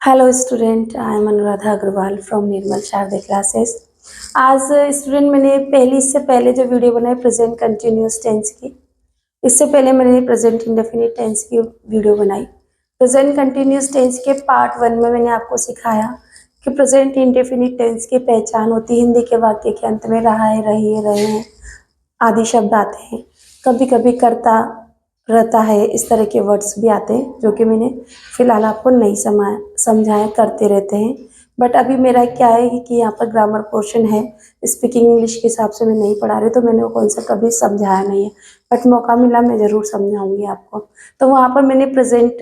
Hello student, I am Anuradha Agrawal from Nirmal Sharde classes. आज student मैंने इससे पहले जो वीडियो बनाई प्रेजेंट कंटिन्यूस टेंस की, इससे पहले मैंने प्रेजेंट इंडेफिनिट टेंस की वीडियो बनाई। प्रेजेंट कंटिन्यूस टेंस के पार्ट 1 में मैंने आपको सिखाया कि प्रेजेंट इंडेफिनिट टेंस की पहचान होती है। हिंदी के वाक्य के अंत में रहा है, रही है, रहे हैं आदि शब्द आते हैं। कभी कभी करता रहता है, इस तरह के वर्ड्स भी आते हैं जो कि मैंने फिलहाल आपको नहीं समझाया, करते रहते हैं। बट अभी मेरा क्या है कि यहाँ पर ग्रामर पोर्शन है, स्पीकिंग इंग्लिश के हिसाब से मैं नहीं पढ़ा रही, तो मैंने वो कौन सा कभी समझाया नहीं है। बट मौका मिला मैं ज़रूर समझाऊंगी आपको। तो वहाँ पर मैंने प्रेजेंट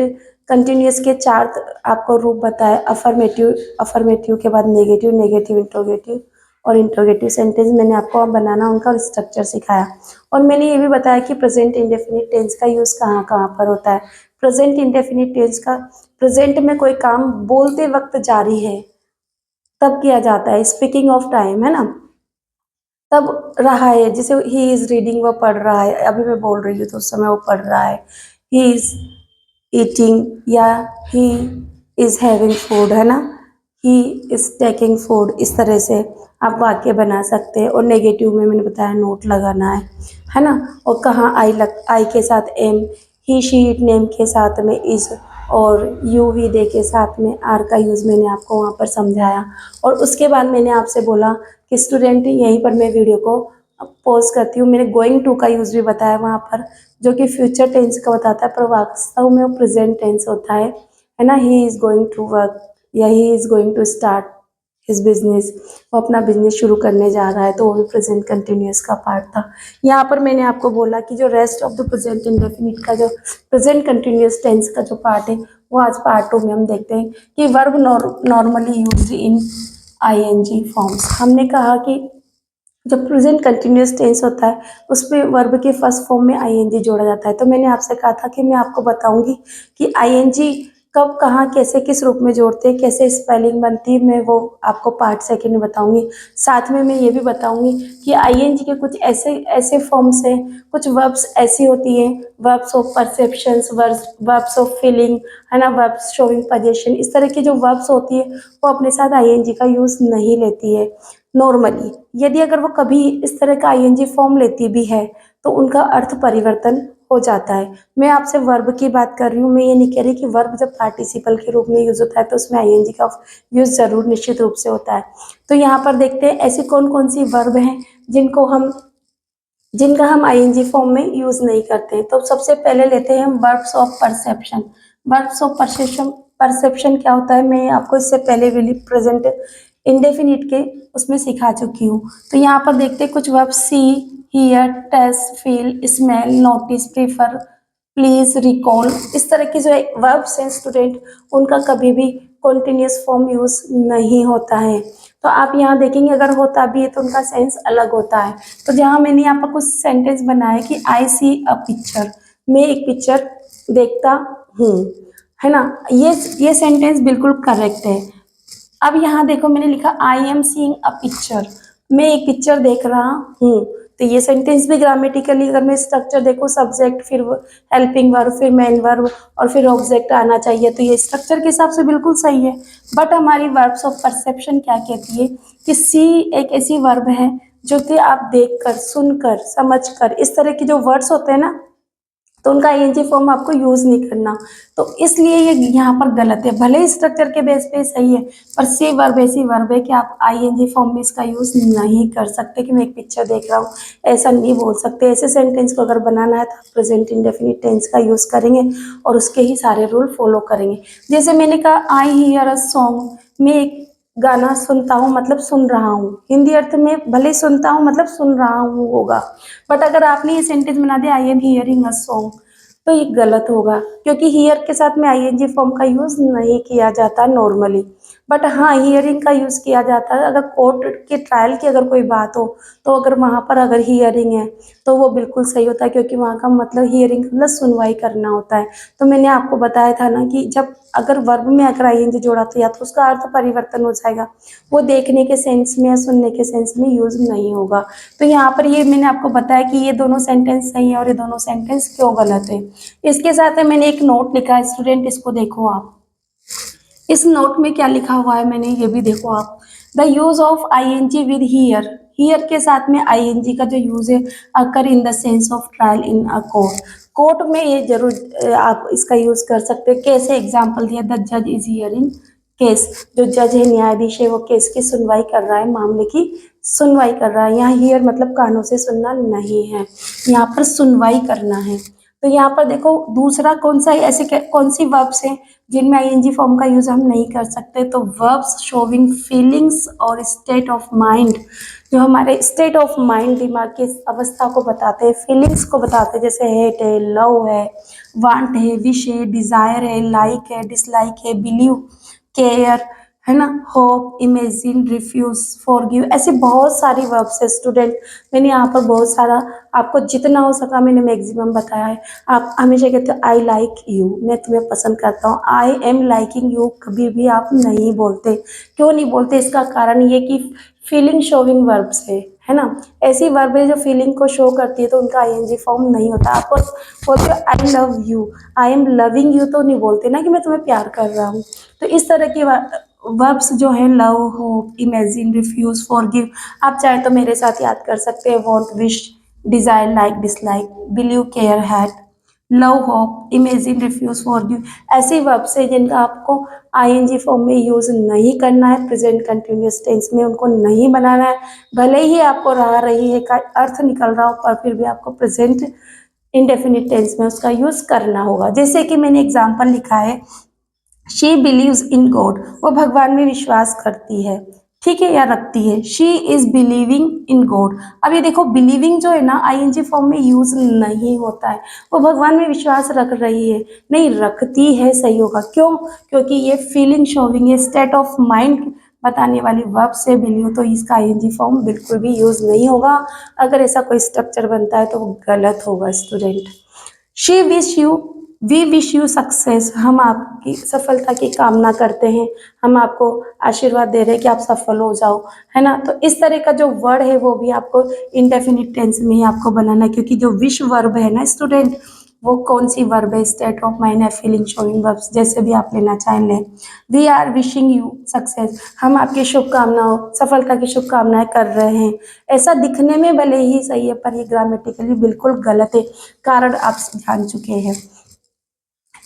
कंटिन्यूस के 4 आपको रूप बताए। अफर्मेटिव, अफर्मेटिव के बाद नेगेटिव, नेगेटिव इंट्रोगेटिव और इंट्रोगेटिव सेंटेंस मैंने आपको बनाना, उनका स्ट्रक्चर सिखाया। और मैंने ये भी बताया कि प्रेजेंट इंडेफिनिट टेंस का यूज़ कहाँ कहाँ पर होता है। प्रेजेंट इंडेफिनिट टेंस का प्रेजेंट में कोई काम बोलते वक्त जारी है तब किया जाता है। स्पीकिंग ऑफ टाइम है ना, तब रहा है, जैसे ही इज रीडिंग, वो पढ़ रहा है। अभी मैं बोल रही हूँ तो उस समय वो पढ़ रहा है। ही इज ईटिंग या ही इज हैविंग फूड, है ना, ही इज टेकिंग फूड। इस तरह से आप वाक्य बना सकते हैं। और नेगेटिव में मैंने बताया नोट लगाना है ना। और कहाँ आई के साथ am, he she it name के साथ में इज, और यू वी दे के साथ में आर का यूज़ मैंने आपको वहाँ पर समझाया। और उसके बाद मैंने आपसे बोला कि स्टूडेंट यहीं पर मैं वीडियो को पॉज करती हूँ। मैंने गोइंग टू का यूज़ भी बताया वहाँ पर, जो कि फ्यूचर टेंस का बताता है, पर वास्तव में वो प्रेजेंट टेंस होता है ना। He is going to work या he is going to start his business, वो अपना बिजनेस शुरू करने जा रहा है, तो वो भी प्रेजेंट कंटिन्यूस का पार्ट था। यहाँ पर मैंने आपको बोला कि जो rest of the present indefinite का जो प्रेजेंट कंटिन्यूस टेंस का जो पार्ट है, वो आज पार्ट 2 में हम देखते हैं कि verb normally used in ING forms. हमने कहा कि जब प्रेजेंट कंटिन्यूस टेंस होता है उसमें वर्ब के फर्स्ट फॉर्म में आईएनजी जोड़ा जाता है। तो मैंने आपसे कहा था कि मैं आपको बताऊंगी कि आईएनजी कब, कहाँ, कैसे, किस रूप में जोड़ते हैं, कैसे स्पेलिंग बनती है, मैं वो आपको पार्ट 2 में बताऊंगी। साथ में मैं ये भी बताऊंगी कि आईएनजी के कुछ ऐसे ऐसे फॉर्म्स हैं, कुछ वर्ब्स ऐसी होती हैं, verbs of perceptions, verbs of feeling, है ना, वर्ब्स शोइंग पोजीशन। इस तरह की जो वर्ब्स होती है वो अपने साथ आईएनजी का यूज़ नहीं लेती है नॉर्मली। यदि अगर वो कभी इस तरह का आईएनजी फॉर्म लेती भी है तो उनका अर्थ परिवर्तन हो जाता है। मैं आपसे वर्ब की बात कर रही हूँ, मैं ये नहीं कह रही कि वर्ब जब पार्टिसिपल के रूप में यूज होता है तो उसमें आईएनजी का यूज जरूर निश्चित रूप से होता है। तो यहाँ पर देखते हैं ऐसी कौन कौन सी वर्ब हैं जिनका हम आईएनजी फॉर्म में यूज नहीं करते। तो सबसे पहले लेते हैं हम verbs of perception. Verbs of perception, perception क्या होता है मैं आपको इससे पहले भी प्रेजेंट इंडेफिनिट के उसमें सिखा चुकी हूँ। तो यहाँ पर देखते हैं कुछ verb: see, hear, taste, feel, smell, notice, prefer, please, recall. इस तरह की जो वर्ब्स हैं स्टूडेंट, उनका कभी भी कॉन्टिन्यूस फॉर्म यूज नहीं होता है। तो आप यहाँ देखेंगे अगर होता भी है तो उनका सेंस अलग होता है। तो जहाँ मैंने यहाँ पर कुछ सेंटेंस बनाया कि आई सी अ पिक्चर, मैं एक पिक्चर देखता हूँ, है ना, ये सेंटेंस बिल्कुल करेक्ट है। अब यहाँ देखो मैंने लिखा I am seeing a picture, मैं एक पिक्चर देख रहा हूँ। तो ये सेंटेंस भी ग्रामेटिकली अगर मैं स्ट्रक्चर देखूँ, सब्जेक्ट, फिर हेल्पिंग वर्ब, फिर मेन वर्ब और फिर ऑब्जेक्ट आना चाहिए, तो ये स्ट्रक्चर के हिसाब से बिल्कुल सही है। बट हमारी वर्ब्स ऑफ परसेप्शन क्या कहती है कि सी एक ऐसी वर्ब है जो कि आप देखकर, सुनकर, समझकर, इस तरह के जो वर्ड्स होते हैं ना, तो उनका आईएनजी फॉर्म आपको यूज नहीं करना। तो इसलिए ये यहाँ पर गलत है। भले ही स्ट्रक्चर के बेस पे सही है, पर सी वर्ब ऐसी वर्ब है कि आप आईएनजी फॉर्म में इसका यूज नहीं कर सकते कि मैं एक पिक्चर देख रहा हूँ, ऐसा नहीं बोल सकते। ऐसे सेंटेंस को अगर बनाना है तो आप प्रेजेंट इंडेफिनिट टेंस का यूज करेंगे और उसके ही सारे रूल फॉलो करेंगे। जैसे मैंने कहा आई हियर अ सॉन्ग, मैं एक गाना सुनता हूँ मतलब सुन रहा हूँ। हिंदी अर्थ में भले सुनता हूँ मतलब सुन रहा हूँ होगा, बट अगर आपने ये सेंटेंस बना दिया I am hearing a song, तो ये गलत होगा, क्योंकि हियर के साथ में आईएनजी फॉर्म का यूज नहीं किया जाता नॉर्मली। बट हाँ, हियरिंग का यूज किया जाता है अगर कोर्ट के ट्रायल की अगर कोई बात हो, तो अगर वहाँ पर अगर हियरिंग है तो वो बिल्कुल सही होता है, क्योंकि वहाँ का मतलब हियरिंग मतलब सुनवाई करना होता है। तो मैंने आपको बताया था ना कि जब अगर वर्ब में अगर आईएनजी जोड़ा तो या तो उसका अर्थ परिवर्तन हो जाएगा, वो देखने के सेंस में या सुनने के सेंस में यूज नहीं होगा। तो यहाँ पर ये मैंने आपको बताया कि ये दोनों सेंटेंस सही है और ये दोनों सेंटेंस क्यों गलत है। इसके साथ में मैंने एक नोट लिखा है स्टूडेंट, इसको देखो आप। इस नोट में क्या लिखा हुआ है मैंने ये भी देखो आप। The use of I N G with hear, hear के साथ में आई एन जी का जो यूज है, occur in the sense of trial in a court, court में ये जरूर आप इसका यूज कर सकते हो। कैसे एग्जाम्पल दिया, द जज इज हियरिंग केस, जो जज है न्यायाधीश है वो केस की सुनवाई कर रहा है, मामले की सुनवाई कर रहा है। यहाँ हियर मतलब कानों से सुनना नहीं है, यहाँ पर सुनवाई करना है। तो यहाँ पर देखो दूसरा कौन सा ऐसे कौन सी वर्ब्स हैं जिनमें आईएनजी फॉर्म का यूज हम नहीं कर सकते, तो वर्ब्स शोविंग फीलिंग्स और स्टेट ऑफ माइंड, जो हमारे स्टेट ऑफ माइंड दिमाग की अवस्था को बताते हैं, फीलिंग्स को बताते हैं, जैसे हेट है, लव है, वांट है, विश है, डिजायर है, लाइक है, डिसलाइक है, बिलीव, केयर, है ना, होप, इमेजिन, रिफ्यूज, फॉरगिव, ऐसे बहुत सारी वर्ब्स है स्टूडेंट। मैंने यहाँ पर बहुत सारा आपको जितना हो सका मैंने मैक्सिमम बताया है। आप हमेशा कहते हो आई लाइक यू, मैं तुम्हें पसंद करता हूँ, आई एम लाइकिंग यू कभी भी आप नहीं बोलते। क्यों नहीं बोलते, इसका कारण ये कि फीलिंग शोविंग वर्ब्स है ना, ऐसी वर्ब है जो फीलिंग को शो करती है तो उनका आईएनजी फॉर्म नहीं होता। आपको बोलते हो I love you, I am loving you तो नहीं बोलते ना कि मैं तुम्हें प्यार कर रहा हूँ। तो इस तरह की वर्ब्स जो है love, hope, imagine, refuse, forgive, आप चाहे तो मेरे साथ याद कर सकते हैं। Want, wish, desire, like, dislike, believe, care, hate, love, hope, imagine, refuse, forgive, ऐसे वर्ब्स है जिनका आपको आईएनजी फॉर्म में यूज नहीं करना है, प्रेजेंट कंटिन्यूअस टेंस में उनको नहीं बनाना है। भले ही आपको रहा रही है का अर्थ निकल रहा हो पर फिर भी आपको प्रेजेंट इंडेफिनिट टेंस में उसका यूज करना होगा। जैसे कि मैंने एग्जाम्पल लिखा है, शी बिलीव्स इन गॉड, वो भगवान में विश्वास करती है, ठीक है, या रखती है। She is believing in God, अब ये देखो बिलीविंग जो है ना आईएनजी फॉर्म में यूज नहीं होता है, वो भगवान में विश्वास रख रही है, नहीं रखती है सही होगा। क्यों, क्योंकि ये फीलिंग शोविंग है, स्टेट ऑफ माइंड बताने वाली वर्ब से बिलीव, तो इसका आईएनजी फॉर्म बिल्कुल भी यूज नहीं होगा। अगर ऐसा कोई स्ट्रक्चर बनता है तो वो गलत होगा student. She wish you, we wish you success, हम आपकी सफलता की कामना करते हैं, हम आपको आशीर्वाद दे रहे हैं कि आप सफल हो जाओ, है ना। तो इस तरह का जो वर्ड है वो भी आपको इंडेफिनिट टेंस में ही आपको बनाना है, क्योंकि जो विश वर्ब है ना स्टूडेंट, वो कौन सी वर्ब है, स्टेट ऑफ माइंड है, फीलिंग शोइंग वर्ब्स, जैसे भी आप लेना चाहें लें। We are wishing you success, हम आपकी शुभकामनाओं, सफलता की शुभकामनाएं कर रहे हैं। ऐसा दिखने में भले ही सही है पर ये ग्रामेटिकली बिल्कुल गलत है, कारण आप जान चुके हैं।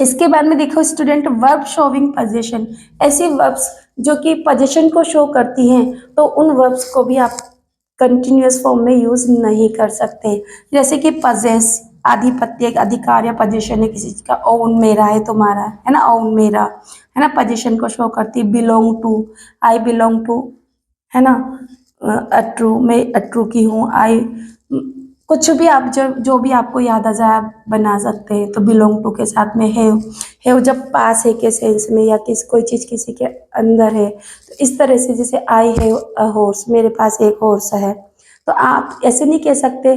इसके बाद में देखो स्टूडेंट, वर्ब शोविंग पोजीशन, ऐसी वर्ब्स जो कि पोजीशन को शो करती हैं, तो उन वर्ब्स को भी आप कंटिन्यूअस फॉर्म में यूज नहीं कर सकते। जैसे कि पजेस, आधिपत्य, एक अधिकार या पोजीशन है किसी चीज का, ओन मेरा है, तुम्हारा है ना, ओन मेरा, है ना, पोजीशन को शो करती। Belong to, I belong to, है ना, अट्रू, मैं अट्रू की हूँ, आई, कुछ भी आप जो भी आपको याद आ जाए आप बना सकते हैं। तो बिलोंग टू के साथ में हैव जब पास है के सेंस में, या कोई चीज़ किसी के अंदर है, तो इस तरह से जैसे आई हैव अ हॉर्स, मेरे पास एक हॉर्स है, तो आप ऐसे नहीं कह सकते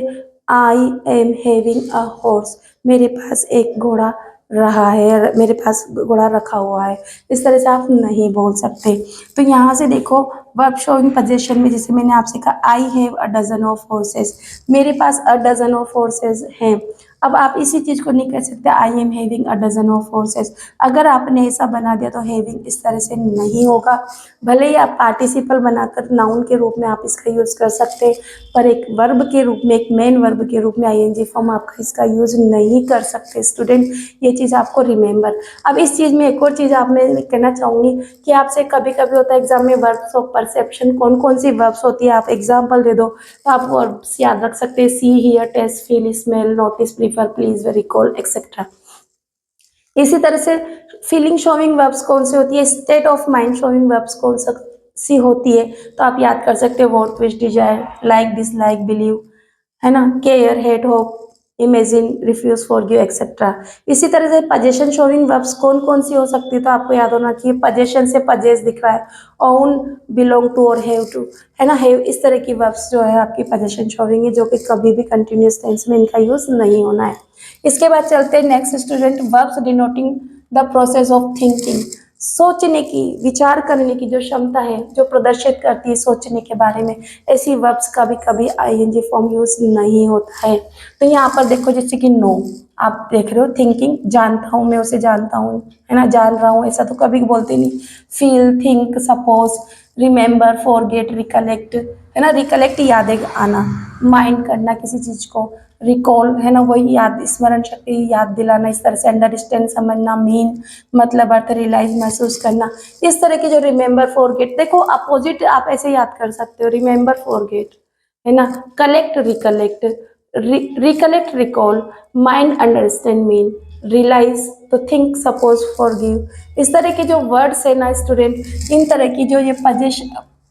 I am having a horse, मेरे पास एक घोड़ा रहा है, मेरे पास घोड़ा रखा हुआ है, इस तरह से आप नहीं बोल सकते। तो यहाँ से देखो वर्ब शोइंग पोजीशन में जैसे मैंने आपसे कहा I have a dozen of horses, मेरे पास अ डजन ऑफ हॉर्सेस हैं। अब आप इसी चीज को नहीं कह सकते I am having a dozen of horses, अगर आपने ऐसा बना दिया तो हैविंग इस तरह से नहीं होगा। भले ही आप पार्टिसिपल बनाकर नाउन के रूप में आप इसका यूज कर सकते हैं, पर एक वर्ब के रूप में, एक मेन वर्ब के रूप में आईएनजी फॉर्म आपका इसका यूज नहीं कर सकते स्टूडेंट, ये चीज़ आपको रिमेंबर। अब इस चीज़ में एक और चीज़ आप मैं कहना चाहूँगी कि आपसे कभी कभी होता है एग्जाम में वर्ब्स ऑफ परसेप्शन, कौन कौन सी वर्ब्स होती है आप एग्जाम्पल दे दो, तो आप वर्ब्स याद रख सकते हैं, see, hear, taste, feel, smell, notice, prefer, please, recall, etcetera. इसी तरह से फीलिंग शोविंग वर्ब्स कौन सी होती है, state of mind showing verbs कौन सी होती है, तो आप याद कर सकते हो want, wish, desire, like, dislike, believe, है ना, care, hate, hope, imagine, refuse, forgive, etcetera. इसी तरह से पोजेशन शोविंग वर्ब्स कौन कौन सी हो सकती है, तो आपको याद होना चाहिए पोजेशन से पजेस दिख रहा है, ओन, बिलोंग टू और हैव टू, है ना, हैव, इस तरह की वर्ब्स जो है आपकी पोजेशन शोविंग है, जो कि कभी भी कंटिन्यूअस टेंस में इनका यूज नहीं होना है। इसके बाद चलते हैं next student, verbs denoting the process of thinking. सोचने की, विचार करने की जो क्षमता है, जो प्रदर्शित करती है सोचने के बारे में, ऐसी वर्ब्स कभी कभी आईएनजी फॉर्म यूज नहीं होता है। तो यहाँ पर देखो जैसे कि नो, आप देख रहे हो थिंकिंग, जानता हूँ, मैं उसे जानता हूँ, है ना, जान रहा हूँ, ऐसा तो कभी बोलते नहीं। Feel, think, suppose, remember, forget, recollect, है ना, रिकलेक्ट याद आना, माइंड करना किसी चीज को, रिकॉल, है ना, वही याद, स्मरण शक्ति, याद दिलाना, इस तरह से अंडरस्टैंड, समझना, मीन मतलब अर्थ, रियलाइज महसूस करना, इस तरह के जो रिमेंबर, फॉरगेट, देखो अपोजिट आप ऐसे याद कर सकते हो, रिमेंबर, फॉरगेट, है ना, collect, recollect, recollect, recall, mind, understand, mean, realise तो थिंक, सपोज, फॉरगिव, इस तरह के जो वर्ड्स है ना स्टूडेंट, इन तरह की जो ये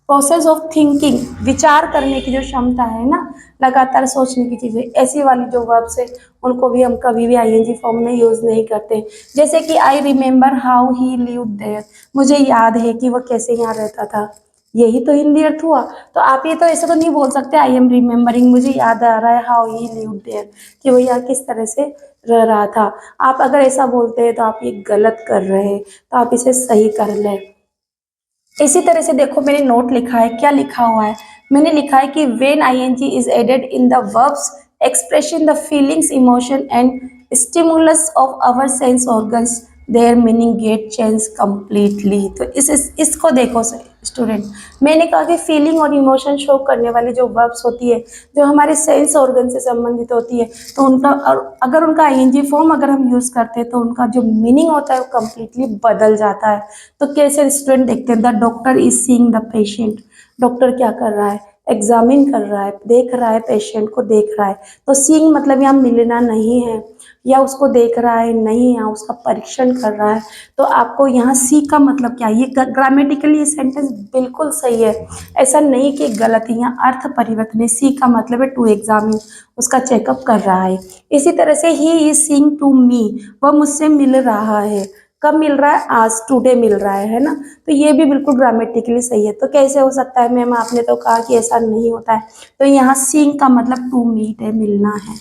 प्रोसेस ऑफ थिंकिंग, विचार करने की जो क्षमता है ना, लगातार सोचने की चीजें, ऐसी वाली जो वर्ब्स है उनको भी हम कभी भी आईएनजी फॉर्म में यूज नहीं करते। जैसे कि I remember how he lived there, मुझे याद है कि वह कैसे यहाँ रहता था, यही तो हिंदी अर्थ हुआ। तो आप ये तो ऐसे तो नहीं बोल सकते आई एम रिमेम्बरिंग, मुझे याद आ रहा है हाउ ही लिव्ड देयर, कि वो यहाँ किस तरह से रह रहा था। आप अगर ऐसा बोलते हैं तो आप ये गलत कर रहे हैं, तो आप इसे सही कर लें। इसी तरह से देखो मैंने नोट लिखा है, क्या लिखा हुआ है, मैंने लिखा है कि when ING is added in the verbs expression the feelings, emotion and stimulus of our sense organs, their meaning get change completely. तो इसको देखो स्टूडेंट, मैंने कहा कि फीलिंग और इमोशन शो करने वाली जो वर्ब्स होती है, जो हमारे सेंस ऑर्गन से संबंधित होती है, तो उनका अगर उनका आईएनजी फॉर्म अगर हम यूज करते हैं तो उनका जो मीनिंग होता है वो कंप्लीटली बदल जाता है। तो कैसे स्टूडेंट देखते हैं, the doctor is seeing the patient, doctor क्या कर रहा है, एग्जामिन कर रहा है, देख रहा है, पेशेंट को देख रहा है। तो सीइंग मतलब यहाँ मिलना नहीं है, या उसको देख रहा है नहीं, या उसका परीक्षण कर रहा है। तो आपको यहाँ सी का मतलब क्या है, ये ग्रामेटिकली ये सेंटेंस बिल्कुल सही है, ऐसा नहीं कि गलत है, यहाँ अर्थ परिवर्तन है। सी का मतलब है टू एग्जामिन, उसका चेकअप कर रहा है। इसी तरह से he is seeing to me, वह मुझसे मिल रहा है, कब मिल रहा है, आज, टुडे मिल रहा है ना। तो ये भी बिल्कुल ग्रामेटिकली सही है। तो कैसे हो सकता है मैम, आपने तो कहा कि ऐसा नहीं होता है। तो यहाँ सीइंग का मतलब टू मीट है, मिलना है।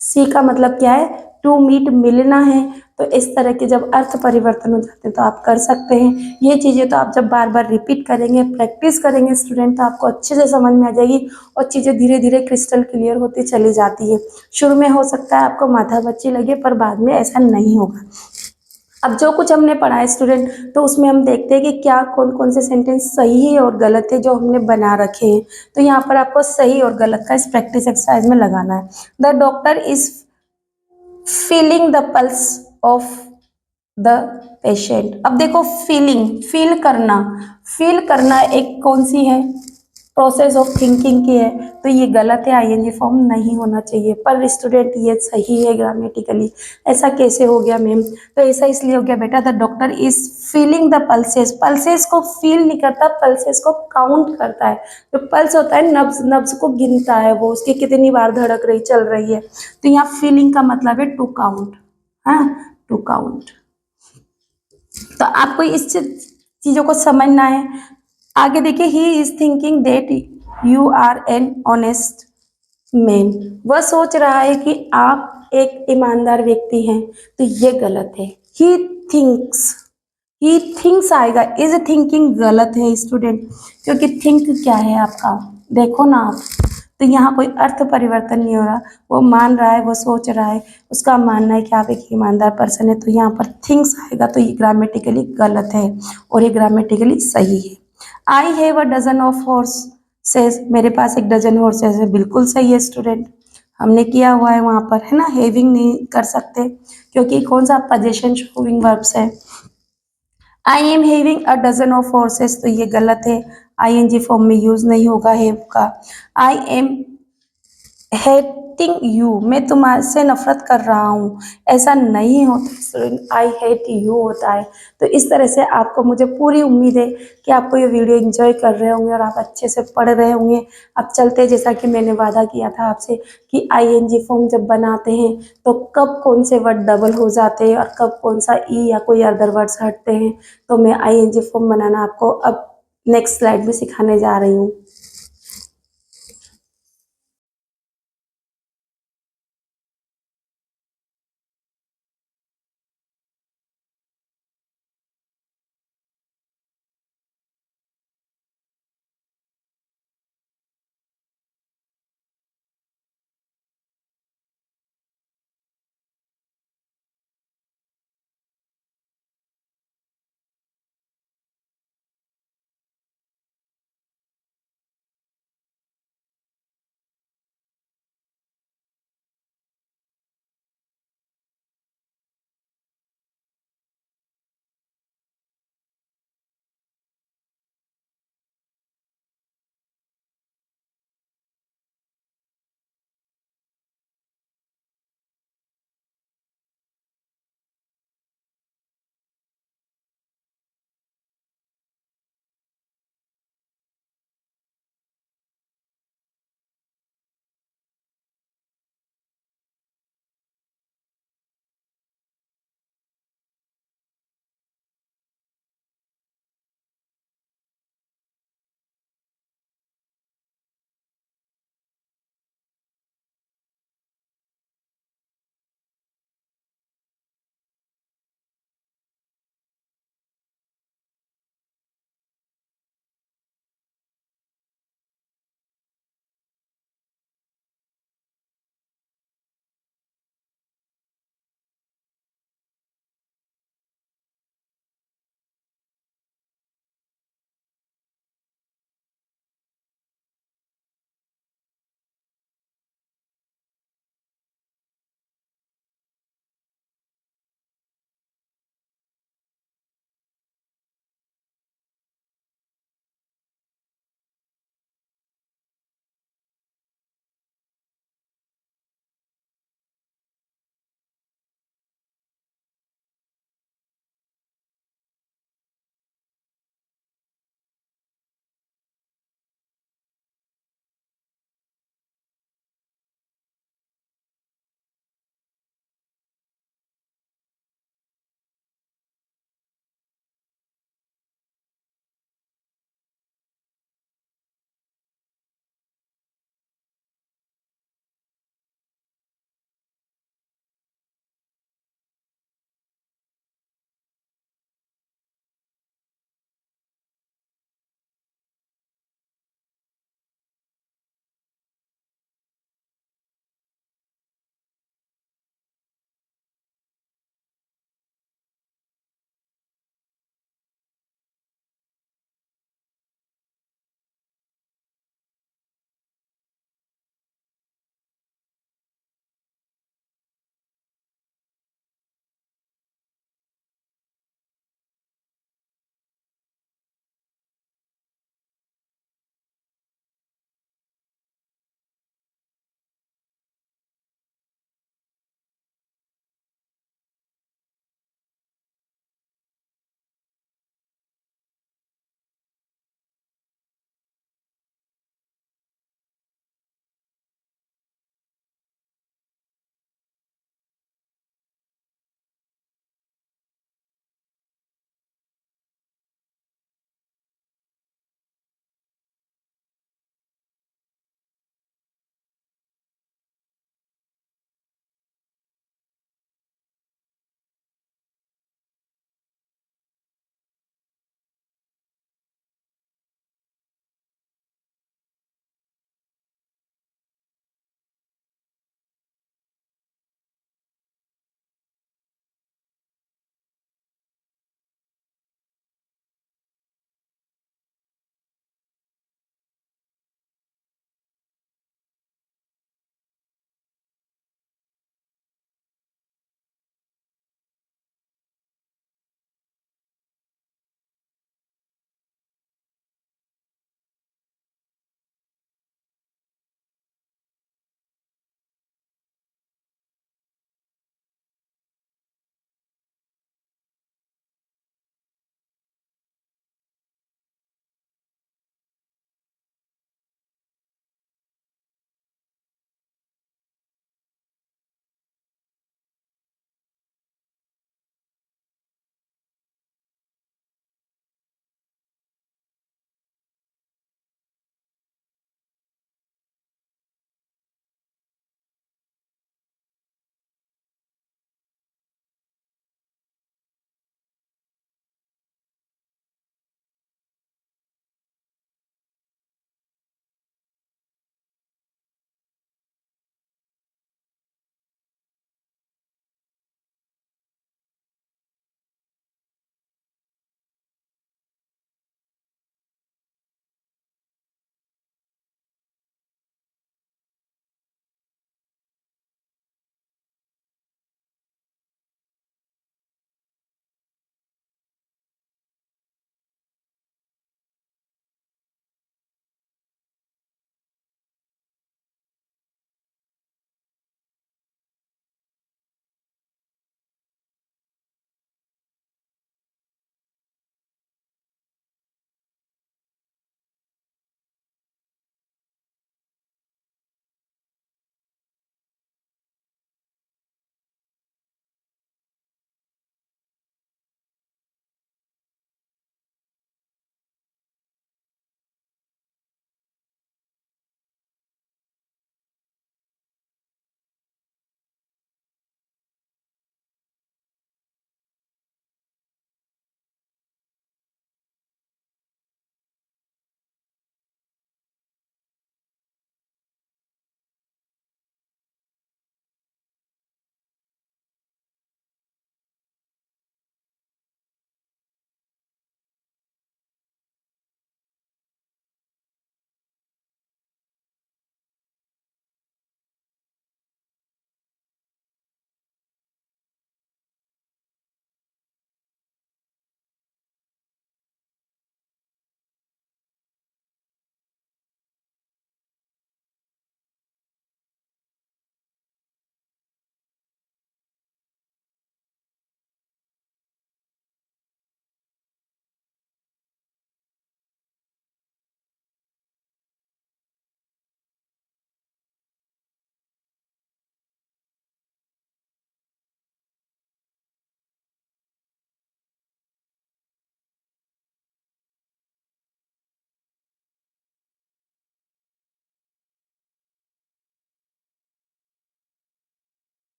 सी का मतलब क्या है, टू मीट, मिलना है। तो इस तरह के जब अर्थ परिवर्तन हो जाते हैं तो आप कर सकते हैं। ये चीज़ें तो आप जब बार बार रिपीट करेंगे, प्रैक्टिस करेंगे स्टूडेंट, तो आपको अच्छे से समझ में आ जाएगी और चीज़ें धीरे धीरे क्रिस्टल क्लियर होती चली जाती है। शुरू में हो सकता है आपको माथा बच्ची लगे, पर बाद में ऐसा नहीं होगा। अब जो कुछ हमने पढ़ा है स्टूडेंट, तो उसमें हम देखते हैं कि क्या कौन कौन से सेंटेंस सही है और गलत है जो हमने बना रखे हैं। तो यहाँ पर आपको सही और गलत का इस प्रैक्टिस एक्सरसाइज में लगाना है। The doctor is feeling the pulse of the patient. अब देखो फीलिंग, फील करना एक कौन सी है, प्रोसेस ऑफ थिंकिंग की है। तो ये गलत है, आईएनजी फॉर्म नहीं होना चाहिए। पर स्टूडेंट ये सही है ग्रामेटिकली। ऐसा कैसे हो गया मैम, तो ऐसा इसलिए हो गया बेटा, the doctor is feeling the pulses, pulses को फील नहीं करता, पल्सेस को काउंट करता है। जो पल्स होता है नब्ज, नब्ज को गिनता है, वो उसकी कितनी बार धड़क रही, चल रही है। तो यहाँ फीलिंग का मतलब है टू काउंट, हाँ, टू काउंट। तो आपको इस चीजों को समझना है। आगे देखिए, he is thinking that you are an honest man, वह सोच रहा है कि आप एक ईमानदार व्यक्ति हैं। तो ये गलत है। ही थिंक्स, ही थिंक्स आएगा, इज थिंकिंग गलत है स्टूडेंट, क्योंकि थिंक क्या है आपका, देखो ना आप। तो यहाँ कोई अर्थ परिवर्तन नहीं हो रहा, वो मान रहा है, वो सोच रहा है, उसका मानना है कि आप एक ईमानदार पर्सन है। तो यहाँ पर थिंक्स आएगा, तो ये ग्रामेटिकली गलत है और ये ग्रामेटिकली सही है। I have a dozen of horses, मेरे पास एक डजन हॉर्सेस है, बिल्कुल सही है स्टूडेंट, हमने किया हुआ है वहाँ पर, है ना। हैविंग नहीं कर सकते क्योंकि कौन सा पोजीशन शोइंग वर्ब्स है। I am having a dozen of horses, तो ये गलत है, आईएनजी फॉर्म में यूज नहीं होगा हैव का। आई एम हेटिंग यू, मैं तुम्हारे नफरत कर रहा हूँ, ऐसा नहीं होता स्टूडेंट, आई हेट यू होता है। तो इस तरह से आपको, मुझे पूरी उम्मीद है कि आपको ये वीडियो एंजॉय कर रहे होंगे और आप अच्छे से पढ़ रहे होंगे। अब चलते, जैसा कि मैंने वादा किया था आपसे कि आईएनजी फॉर्म जब बनाते हैं तो कब कौन से वर्ड डबल हो जाते हैं और कब कौन सा ई या कोई अदर वर्ड्स हटते हैं, तो मैं आईएनजी फॉर्म बनाना आपको अब नेक्स्ट स्लाइड में सिखाने जा रही हूँ।